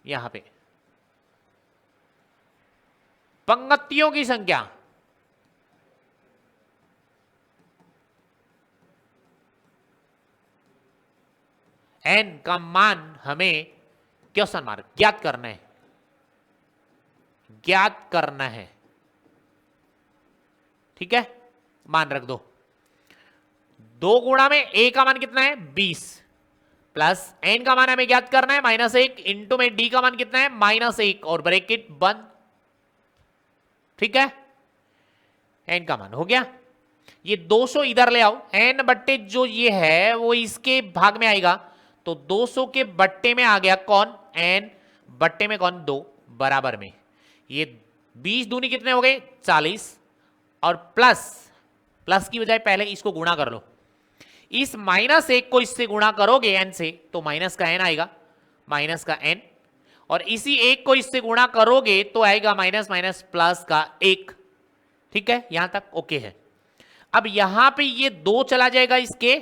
यहां पे पंक्तियों की संख्या एन का मान हमें क्वेश्चन मार्क ज्ञात करना है, ज्ञात करना है। ठीक है, मान रख दो, 2 गुणा में ए का मान कितना है 20 प्लस एन का मान हमें ज्ञात करना है -1 इंटू में डी का मान कितना है -1 और ब्रैकेट बंद। ठीक है, एन का मान हो गया, ये 200 इधर ले आओ, एन बट्टे जो ये है वो इसके भाग में आएगा, तो 200 के बट्टे में आ गया कौन एन, बट्टे में कौन 2 बराबर में, ये 20 दूनी कितने हो गए 40 और प्लस की बजाय पहले इसको गुणा कर लो, इस -1 को इससे गुणा करोगे एन से तो माइनस का एन आएगा, माइनस का एन, और इसी 1 को इससे गुणा करोगे तो आएगा माइनस माइनस प्लस का 1। ठीक है, यहां तक ओके है। अब यहां पे ये 2 चला जाएगा इसके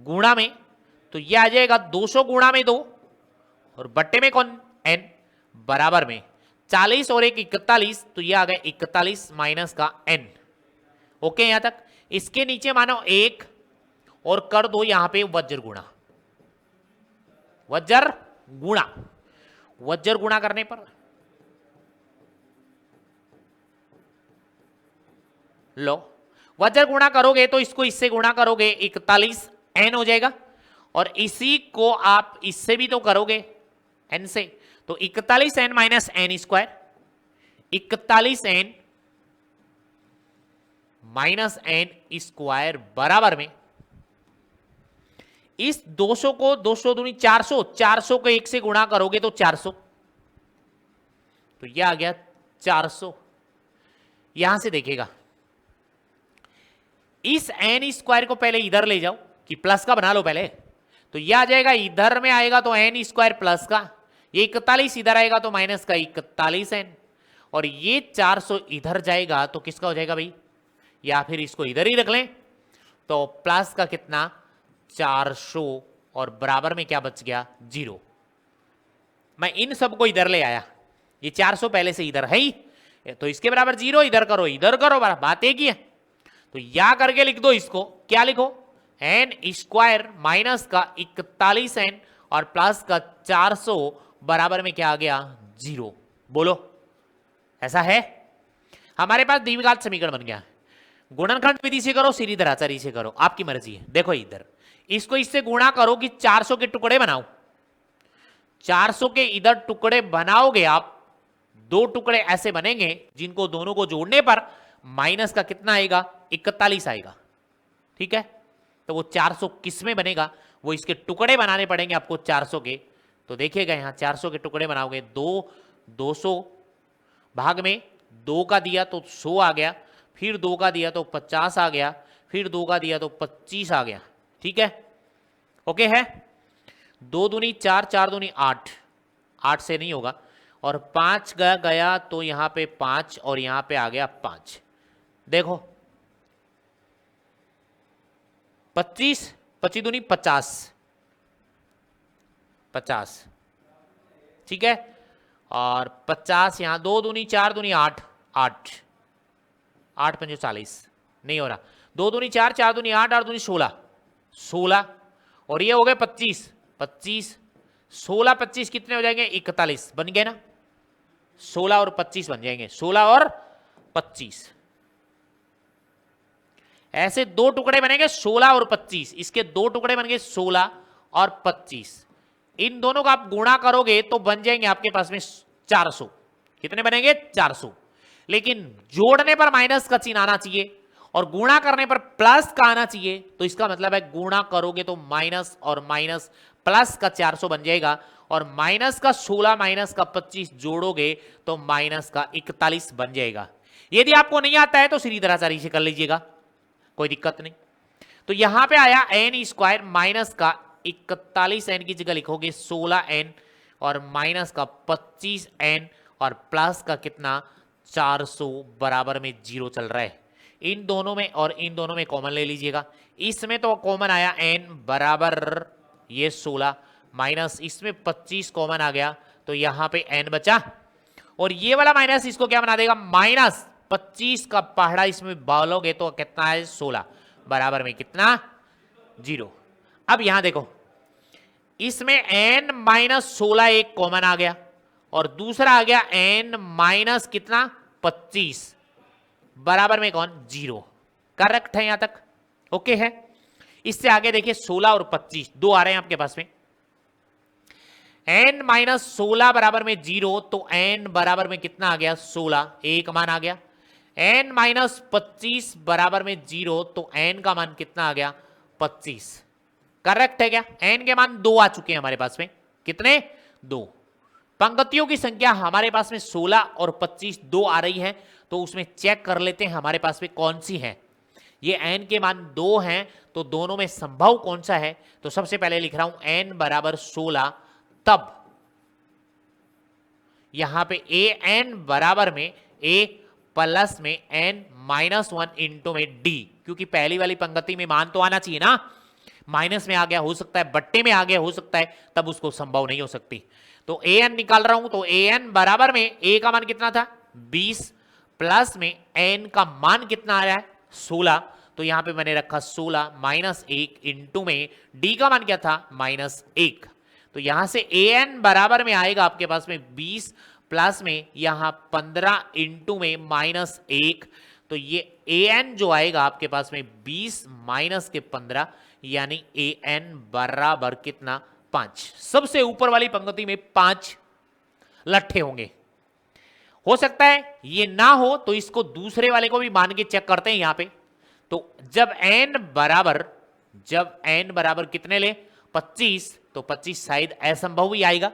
गुणा में, तो ये आ जाएगा 200 गुणा में 2 और बट्टे में कौन एन बराबर में 40 और 1 41, तो ये आ गया 41 माइनस का एन। ओके, यहां तक। इसके नीचे मानो 1 और कर दो यहां पे वज्र गुणा, वज्र गुणा, वज्र गुणा करने पर लो, वज्र गुणा करोगे तो इसको इससे गुणा करोगे 41 एन हो जाएगा, और इसी को आप इससे भी तो करोगे एन से, तो 41 N minus N square, 41 N minus N square बराबर में इस 200 को 200 दूनी 400, 400 को 1 से गुणा करोगे तो 400, तो यह आ गया 400। यहां से देखिएगा इस एन स्क्वायर को पहले इधर ले जाओ कि प्लस का बना लो पहले, तो यह आ जाएगा इधर में आएगा तो एन स्क्वायर प्लस का, ये 41 इधर आएगा तो माइनस का 41 एन, और ये 400 इधर जाएगा तो किसका हो जाएगा भाई, या फिर इसको इधर ही रख लें तो प्लस का कितना 400 और बराबर में क्या बच गया 0। मैं इन सबको इधर ले आया, ये 400 पहले से इधर है ही, तो इसके बराबर 0 इधर करो, बात एक ही है। तो या करके लिख दो इसको, क्या लिखो एन स्क्वायर माइनस का 41 एन और प्लस का 400 बराबर में क्या आ गया 0। बोलो, ऐसा है। हमारे पास द्विघात समीकरण बन गया, गुणनखंड विधि से करो सीरीधराचारी से करो, आपकी मर्जी है। देखो इधर इसको इससे गुणा करो कि 400 के टुकड़े बनाओ, 400 के इधर टुकड़े बनाओगे आप, 2 टुकड़े ऐसे बनेंगे जिनको दोनों को जोड़ने पर माइनस का कितना आएगा 41 आएगा। ठीक है, तो वो 400 किस में बनेगा, वो इसके टुकड़े बनाने पड़ेंगे आपको 400 के। तो देखिएगा यहां 400 के टुकड़े बनाओगे, 200 भाग में 2 का दिया तो 100 आ गया, फिर 2 का दिया तो 50 आ गया, फिर 2 का दिया तो 25 आ गया। ठीक है, ओके है। 2 दूनी 4, 4 दूनी 8, 8 से नहीं होगा, और 5 गया तो यहां पे 5 और यहां पे आ गया 5। देखो 25, 25 दूनी 50, 50। ठीक है, और 50 यहां 2 दूनी 4 दूनी 8, 8, 8 पंजे 40 नहीं हो रहा, 2 दूनी 4, 4 दूनी 8, 8 दूनी 16, 16, और ये हो गए 25, 25, 16 25 कितने हो जाएंगे 41 बन गए ना, 16 और 25 बन जाएंगे, 16 और 25। ऐसे 2 टुकड़े बनेंगे 16 और 25, इसके 2 टुकड़े बन गए 16 और 25, इन दोनों का आप गुणा करोगे तो बन जाएंगे आपके पास में 400। कितने बनेंगे 400। लेकिन जोड़ने पर माइनस का चिन्ह आना चाहिए और गुणा करने पर प्लस का आना चाहिए, तो इसका मतलब है गुणा करोगे तो माइनस और माइनस प्लस का 400 बन जाएगा, और माइनस का 16 माइनस का 25 जोड़ोगे तो माइनस का 41 बन जाएगा। यदि आपको नहीं आता है तो सीधी से कर लीजिएगा, कोई दिक्कत नहीं। तो यहां पे आया एन स्क्वायर माइनस का 41 एन की जगह लिखोगे 16 एन और माइनस का 25 एन और प्लस का कितना 400 बराबर में 0 चल रहा है। इन दोनों में और इन दोनों में कॉमन ले लीजिएगा। इसमें तो कॉमन आया एन बराबर ये 16 माइनस इसमें 25 कॉमन आ गया, तो यहां पे एन बचा, और ये वाला माइनस इसको क्या बना देगा माइनस 25 का पहाड़ा इसमें बालोगे तो कितना है 16 बराबर में कितना 0। अब यहां देखो इसमें n माइनस 16 एक कॉमन आ गया और दूसरा आ गया n माइनस कितना 25 बराबर में कौन 0। करेक्ट है यहां तक, ओके है। इससे आगे देखिए 16 और 25 दो आ रहे हैं आपके पास में, n माइनस 16 बराबर में 0, तो n बराबर में कितना आ गया 16 एक मान आ गया। n माइनस 25 बराबर में 0, तो n का मान कितना आ गया 25। करेक्ट है क्या? n के मान 2 आ चुके हैं हमारे पास में, कितने 2। पंक्तियों की संख्या हमारे पास में 16 और 25 दो आ रही है, तो उसमें चेक कर लेते हैं हमारे पास में कौन सी है। ये n के मान 2 हैं, तो दोनों में संभव कौन सा है, तो सबसे पहले लिख रहा हूं n बराबर 16, तब यहां पे a n बराबर में a प्लस में n माइनस 1 इंटू में d, क्योंकि पहली वाली पंक्ति में मान तो आना चाहिए ना, माइनस में आ गया हो सकता है, बट्टे में आ गया हो सकता है, तब उसको संभव नहीं हो सकती। तो a n निकाल रहा हूं, तो a n बराबर में a का मान कितना था 20 प्लस में n का मान कितना आ रहा है 16, तो यहां पे मैंने रखा 16 माइनस 1 इंटू में d का मान क्या था माइनस 1, तो यहां से an बराबर में आएगा आपके पास में 20 प्लस में यहां 15 इंटू में माइनस 1, तो ये an जो आएगा आपके पास में 20 माइनस के 15, यानी an बराबर कितना 5। सबसे ऊपर वाली पंक्ति में 5 लट्ठे होंगे। हो सकता है ये ना हो तो इसको दूसरे वाले को भी मान के चेक करते हैं यहां पे। तो जब n बराबर कितने ले 25, तो 25 शायद असंभव ही आएगा।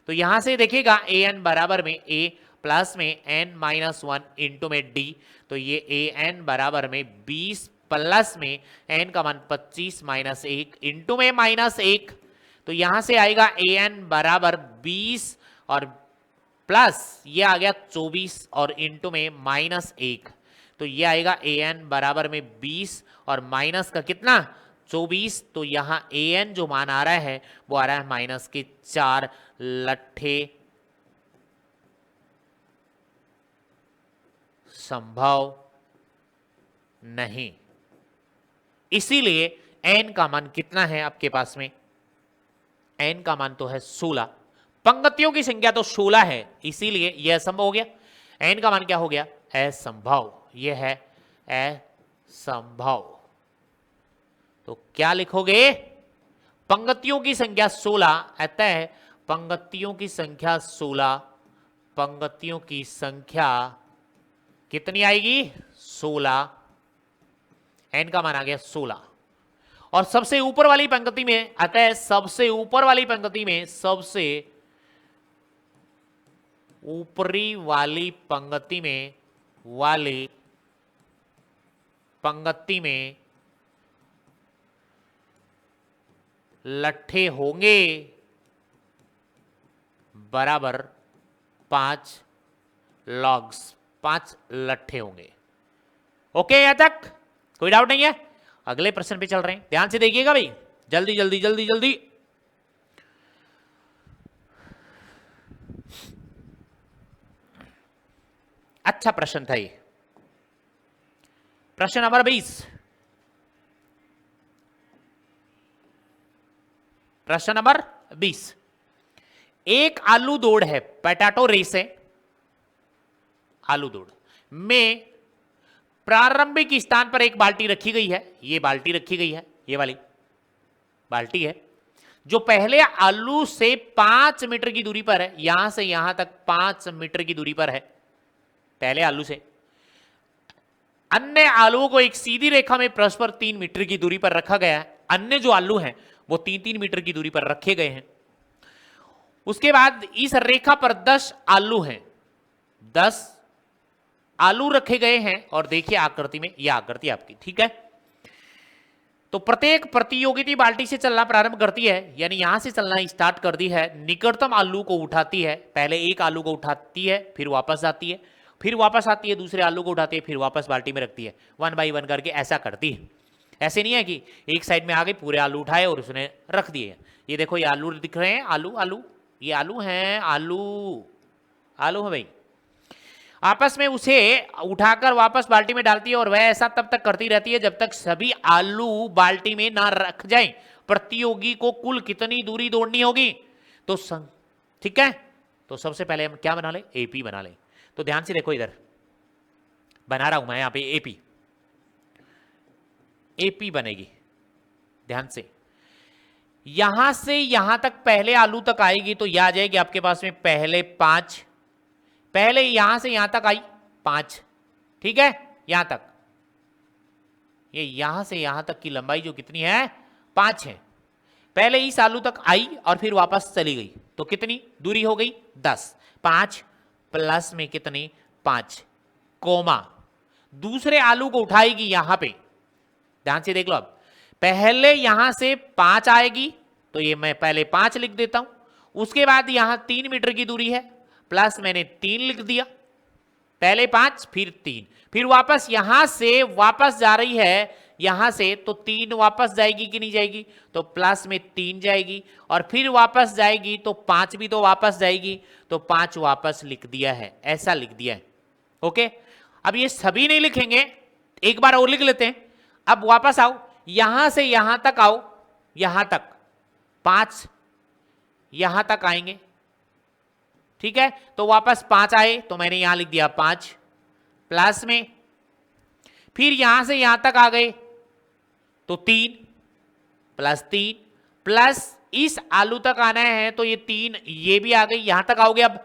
तो यहां से देखिएगा an बराबर में a प्लस में n माइनस 1 इंटू में d, तो ये an बराबर में 20 प्लस में n का मान 25 माइनस 1 इंटू में माइनस 1, तो यहां से आएगा an बराबर 20 और प्लस ये आ गया 24 और इंटू में माइनस 1, तो ये आएगा an बराबर में 20 और माइनस का कितना 24, तो यहां an जो मान आ रहा है वो आ रहा है माइनस के 4 लट्ठे संभव नहीं। इसीलिए n का मान कितना है आपके पास में, n का मान तो है 16, पंक्तियों की संख्या तो 16 है, इसीलिए यह असंभव हो गया। n का मान क्या हो गया असंभव, यह है असंभव। तो क्या लिखोगे पंक्तियों की संख्या 16, अतः पंक्तियों की संख्या 16, पंक्तियों की संख्या कितनी आएगी 16, n का मान आ गया 16। और सबसे ऊपर वाली पंक्ति में, अतः सबसे ऊपर वाली पंक्ति में, सबसे ऊपरी वाली पंक्ति में लट्ठे होंगे बराबर 5 लॉग्स, 5 लट्ठे होंगे। ओके, यहां तक कोई डाउट नहीं है? अगले प्रश्न पे चल रहे हैं, ध्यान से देखिएगा भाई, जल्दी जल्दी जल्दी जल्दी। अच्छा प्रश्न था ये, प्रश्न नंबर 20। प्रश्न नंबर 20, एक आलू दौड़ है, पोटैटो रेस है, आलू दौड़ में प्रारंभिक स्थान पर एक बाल्टी रखी गई है, ये बाल्टी रखी गई है, ये वाली बाल्टी है। जो पहले आलू से 5 मीटर की दूरी पर है, यहां से यहां तक 5 मीटर की दूरी पर है पहले आलू से, अन्य आलूओं को एक सीधी रेखा में परस्पर 3 मीटर की दूरी पर रखा गया है। अन्य जो आलू हैं वो 3-3 मीटर की दूरी पर रखे गए हैं। उसके बाद इस रेखा पर 10 आलू हैं, 10 आलू रखे गए हैं और देखिए आकृति में, यह आकृति आपकी, ठीक है। तो प्रत्येक प्रतियोगिता बाल्टी से चलना प्रारंभ करती है, यानी यहां से चलना स्टार्ट कर दी है, निकटतम आलू को उठाती है, पहले एक आलू को उठाती है, फिर वापस आती है, फिर वापस आती है, दूसरे आलू को उठाती है, फिर वापस बाल्टी में रखती है, 1 बाई 1 करके ऐसा करती है। ऐसे नहीं है कि एक साइड में आ गई, पूरे आलू उठाए और उसने रख दिए। ये देखो ये आलू दिख रहे हैं, आलू आलू, ये आलू हैं, आलू आलू है भाई। आपस में उसे उठाकर वापस बाल्टी में डालती है और वह ऐसा तब तक करती रहती है जब तक सभी आलू बाल्टी में ना रख जाएं। प्रतियोगी को कुल कितनी दूरी दौड़नी होगी? तो ठीक है, तो सबसे पहले हम क्या बना ले? एपी बना ले। तो ध्यान से देखो, इधर बना रहा हूं मैं यहां पे एपी, एपी बनेगी, ध्यान से। यहां से यहां तक पहले आलू तक आएगी तो यह आ जाएगी आपके पास में पहले 5, पहले यहां से यहां तक आई 5, ठीक है, यहां तक, ये यहां से यहां तक की लंबाई जो कितनी है 5 है। पहले इस आलू तक आई और फिर वापस चली गई, तो कितनी दूरी हो गई 10। 5 प्लस में कितनी 5, कोमा दूसरे आलू को उठाएगी यहां पे, ध्यान से देख लो। अब पहले यहां से 5 आएगी तो ये मैं पहले 5 लिख देता हूं, उसके बाद यहां 3 मीटर की दूरी है, प्लस मैंने 3 लिख दिया, पहले 5 फिर 3, फिर वापस यहां से वापस जा रही है, यहां से तो 3 वापस जाएगी कि नहीं जाएगी? तो प्लस में 3 जाएगी और फिर वापस जाएगी तो 5 भी तो वापस जाएगी, तो 5 वापस लिख दिया है, ऐसा लिख दिया है। ओके, अब ये सभी नहीं लिखेंगे, एक बार और लिख लेते हैं। अब वापस आओ, यहां से यहां तक आओ, यहां तक 5 यहां तक आएंगे, ठीक है, तो वापस 5 आए तो मैंने यहां लिख दिया 5 प्लस में, फिर यहां से यहां तक आ गए तो 3 प्लस 3 प्लस इस आलू तक आना है तो ये 3 ये भी आ गई, यहां तक आओगे अब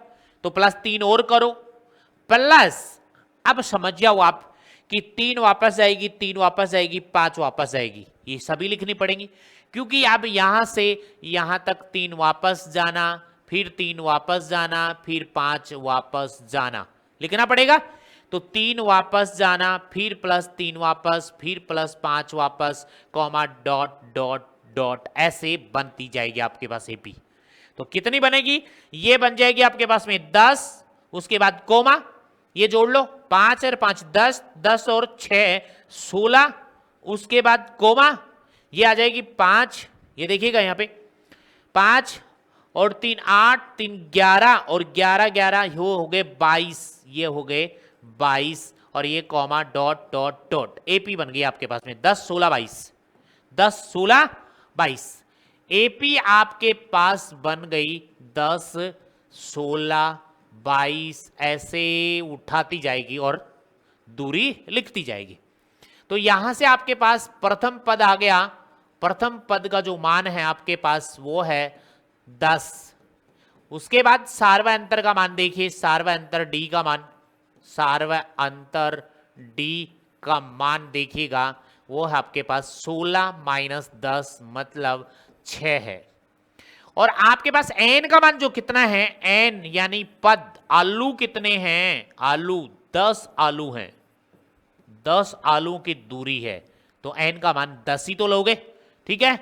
तो प्लस 3 और करो, प्लस अब समझ जाओ आप कि 3 वापस जाएगी, 3 वापस जाएगी, 5 वापस जाएगी, ये सभी लिखनी पड़ेंगी, क्योंकि अब यहां से यहां तक 3 वापस जाना, फिर 3 वापस जाना, फिर 5 वापस जाना, लिखना पड़ेगा। तो 3 वापस जाना, फिर प्लस 3 वापस, फिर प्लस 5 वापस, कॉमा डॉट डॉट डॉट, ऐसे बनती जाएगी आपके पास एपी। तो कितनी बनेगी? ये बन जाएगी आपके पास में 10, उसके बाद कोमा, ये जोड़ लो 5 और 5 10, 10 और 6 16, उसके बाद कोमा, ये आ जाएगी 5, ये देखिएगा यहाँ पे 5 और 3 8, 3 11 और 11 11 हो गए 22, ये हो गए 22 और ये comma dot dot dot, AP बन गई आपके पास में 10 16 22, 10 16 22, एपी आपके पास बन गई 10 16 22, ऐसे उठाती जाएगी और दूरी लिखती जाएगी। तो यहां से आपके पास प्रथम पद आ गया, प्रथम पद का जो मान है आपके पास वो है 10। उसके बाद सार्वअंतर का मान देखिए, सार्वअंतर डी का मान, सार्वअंतर डी का मान देखिएगा वो है आपके पास 16 माइनस 10 मतलब 6 है। और आपके पास n का मान जो कितना है, n यानी पद, आलू कितने हैं? आलू 10 आलू हैं, 10 आलू की दूरी है, तो n का मान 10 ही तो लोगे, ठीक है।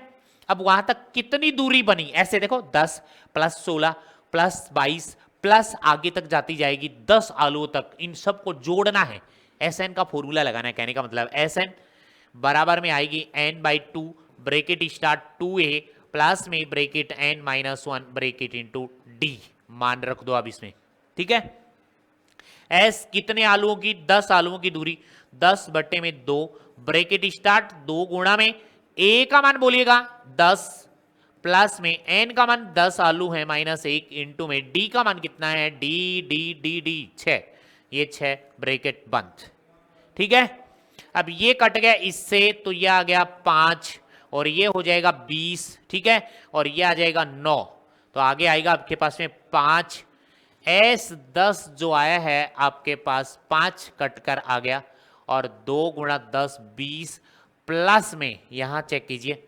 अब वहां तक कितनी दूरी बनी? ऐसे देखो 10 प्लस 16 प्लस 22 प्लस आगे तक जाती जाएगी 10 आलू तक, इन सबको जोड़ना है, Sn का फॉर्मूला लगाना है। कहने का मतलब Sn बराबर में आएगी n/2 bracket start 2a plus में bracket n minus 1 bracket into D, मान रख दो अब इसमें, ठीक है। s कितने आलुओं की? 10 आलुओं की दूरी, 10/2 ब्रैकेट स्टार्ट 2 गुणा में a का मान बोलिएगा 10 प्लस में n का मान 10 आलू है माइनस 1 इंटू में d का मान कितना है? d 6, ये 6 ब्रैकेट बंद, ठीक है। अब ये कट गया इससे तो ये आ गया 5 और ये हो जाएगा 20, ठीक है, और ये आ जाएगा 9, तो आगे आएगा आपके पास में 5, S10 जो आया है आपके पास 5 कटकर आ गया, और 2 गुणा 10 20, प्लस में यहां चेक कीजिए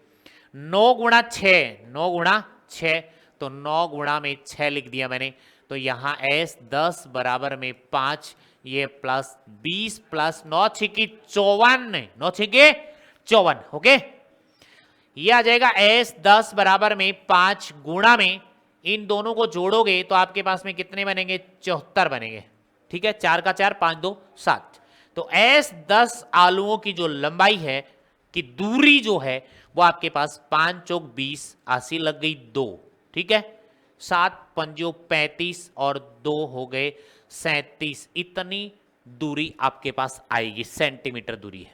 9 गुणा 6, 9 गुणा 6, तो 9 गुणा में 6 लिख दिया मैंने, तो यहां S10 बराबर में 5, ये प्लस 20 प्लस 9 छिकी 54, 9 छिके 54, ओके। ये आ जाएगा S10 बराबर में 5 गुणा में इन दोनों को जोड़ोगे तो आपके पास में कितने बनेंगे, 74 बनेंगे, ठीक है, 4 का 4, 5 2 7। तो S10 आलुओं की जो लंबाई है कि दूरी जो है वो आपके पास 5 चौक 20, 80 लग गई 2, ठीक है, 7 पंजो 35 और 2 हो गए 37, इतनी दूरी आपके पास आएगी, सेंटीमीटर दूरी है,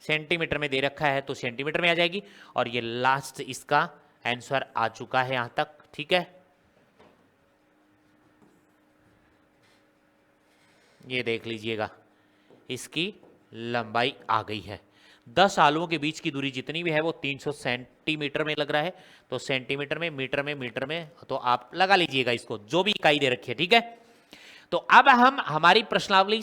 सेंटीमीटर में दे रखा है तो सेंटीमीटर में आ जाएगी, और ये लास्ट इसका आंसर आ चुका है यहां तक, ठीक है। ये देख लीजिएगा इसकी लंबाई आ गई है। 10 आलुओं के बीच की दूरी जितनी भी है वो 300 सेंटीमीटर में लग रहा है, तो सेंटीमीटर में, मीटर में, मीटर में, तो आप लगा लीजिएगा इसको जो भी इकाई दे रखी है, ठीक है। तो अब हम हमारी प्रश्नावली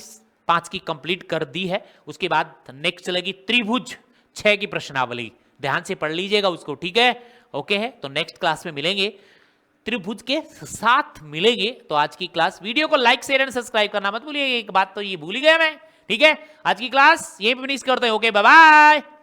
5 की कंप्लीट कर दी है, उसके बाद नेक्स्ट चलेगी त्रिभुज 6 की प्रश्नावली, ध्यान से पढ़ लीजिएगा उसको, ठीक है, ओके है। तो नेक्स्ट क्लास में मिलेंगे, त्रिभुज के साथ मिलेंगे। तो आज की क्लास, वीडियो को लाइक शेयर एंड सब्सक्राइब करना मत भूलिए, एक बात तो ये भूल ही गया मैं, ठीक है। आज की क्लास यहीं पे फिनिश करते हैं, ओके बाय बाय।